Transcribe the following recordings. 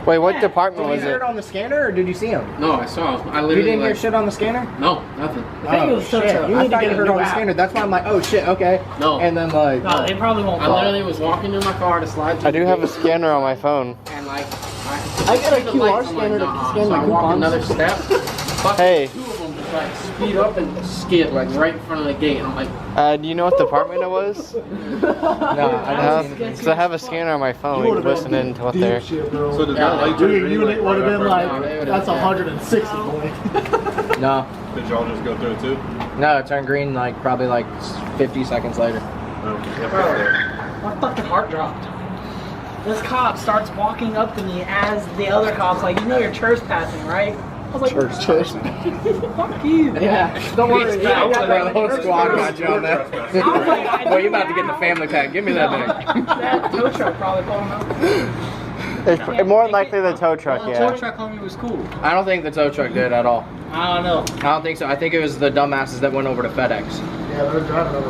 Wait, what department was Did you hear it? it on the scanner, or did you see him? No, I saw. I literally. You didn't hear shit on the scanner? No, nothing. I think it was tow truck. You need to get it on the scanner. That's why I'm like, oh shit, okay. No. And then like, No, they probably won't. I literally was walking to my car to slide. I do have a scanner on my phone. And like, I got a QR scanner to scan so my I walk coupons. another step. Hey. Two of them just like speed up and skid like right in front of the gate. And I'm like, Do you know what department it was? No, I didn't see Because I have a scanner on my phone. We can listen in to what they're. So did that light turn green? You would have been like, No, that's 160 boy. No, Did y'all just go through it too? no, it turned green like probably like 50 seconds later. My fucking heart dropped. This cop starts walking up to me as the other cop's like, you know you're trespassing, right? I was like, Trespassing. fuck you. Yeah, don't worry. Yeah, I got the whole squad got you on that. Well, you about to get the family pack. Give me that thing. That tow truck probably pulled him out. It's more likely the tow truck, The tow yeah. truck homie was cool. I don't think the tow truck did at all. I don't know. I don't think so. I think it was the dumbasses that went over to FedEx.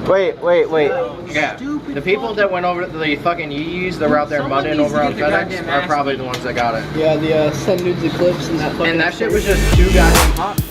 Wait. Yeah. The people that went over to the fucking Yeezys that were out there Someone mudding needs over to on get the FedEx goddamn are ass probably beat. the ones that got it. Yeah, the send nudes eclipse and that fucking. And that shit was just too goddamn hot.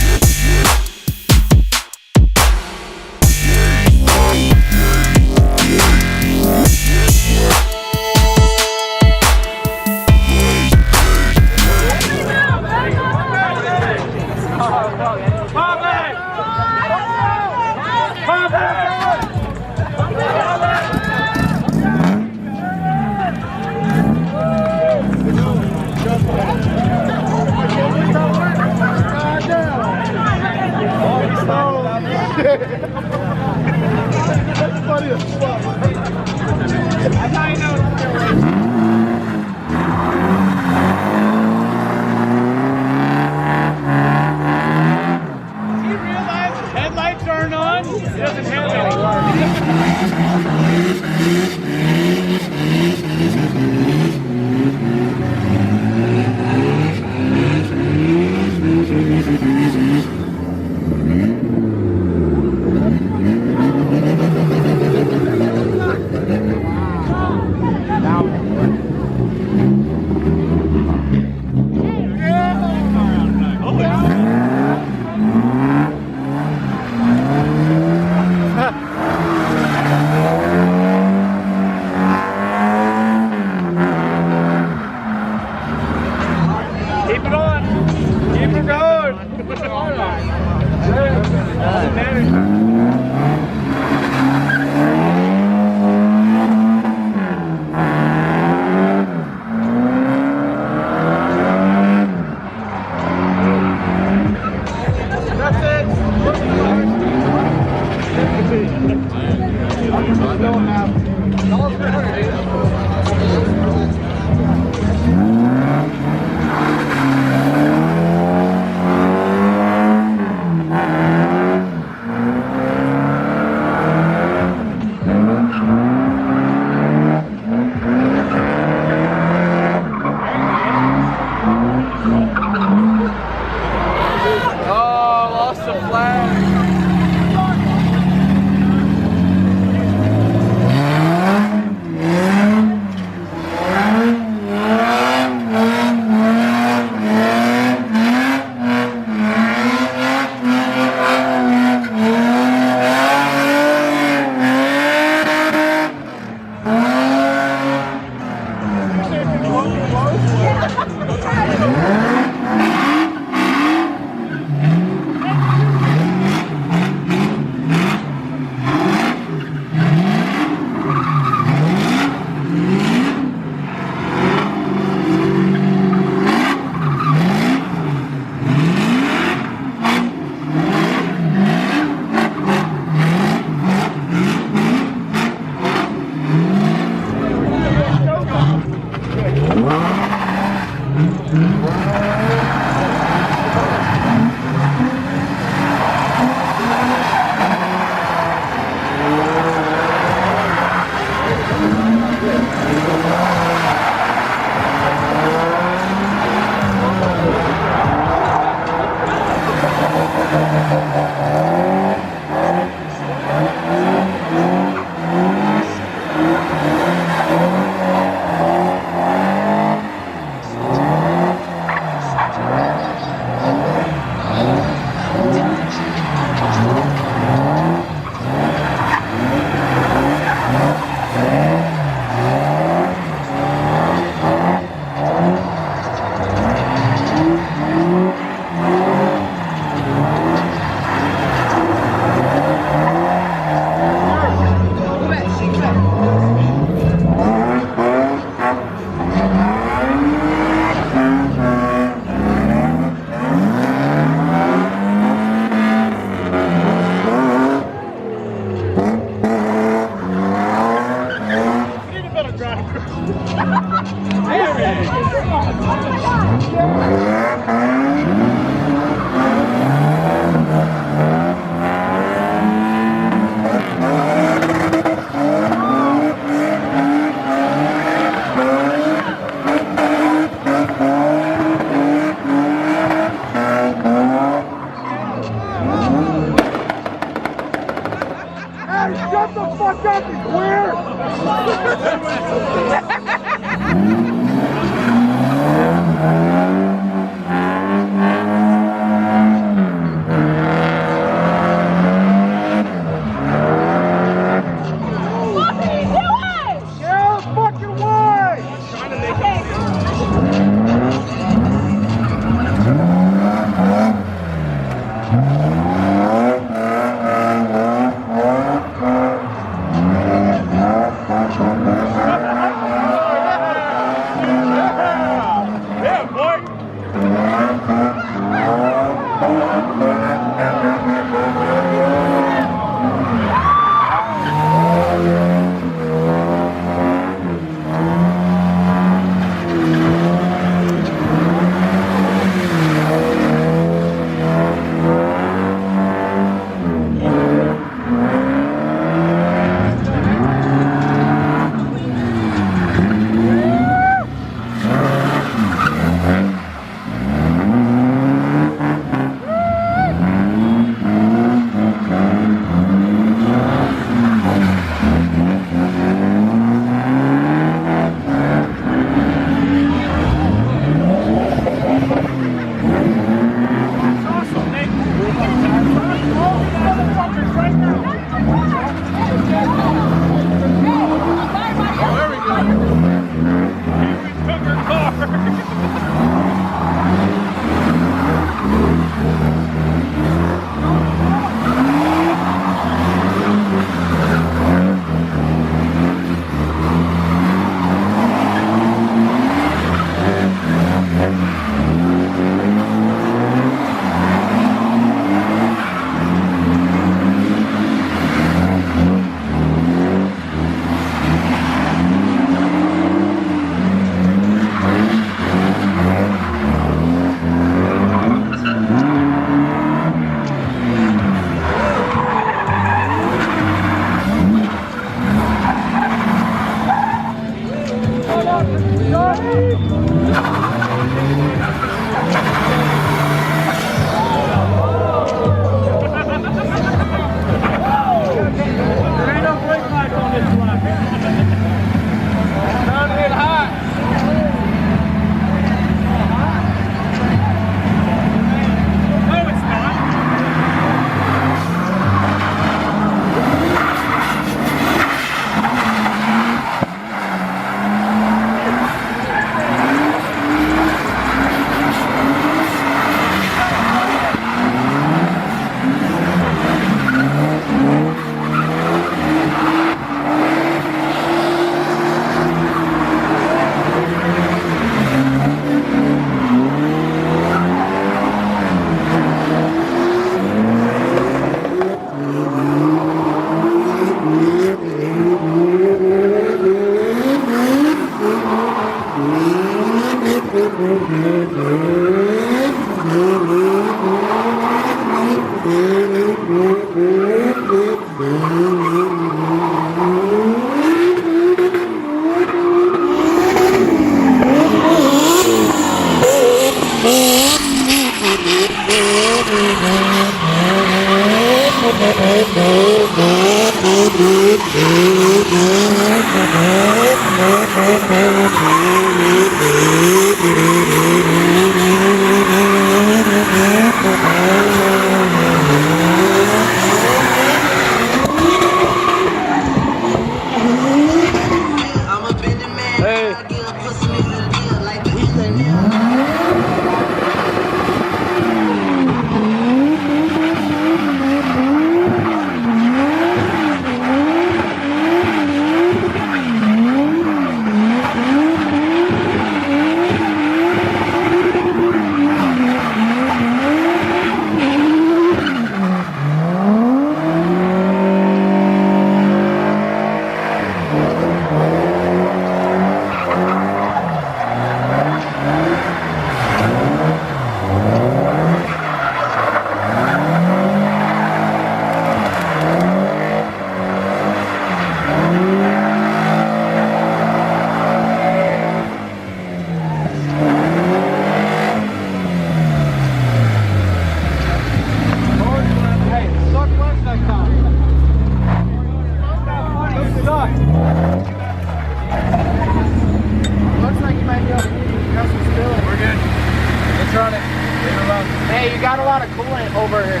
got a lot of coolant over here.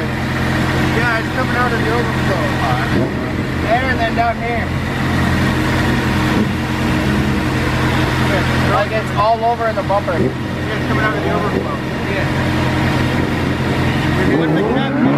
Yeah, it's coming out of the overflow. There and then down here. Like it's all over in the bumper. It's coming out of the overflow. Yeah. You're doing the cap.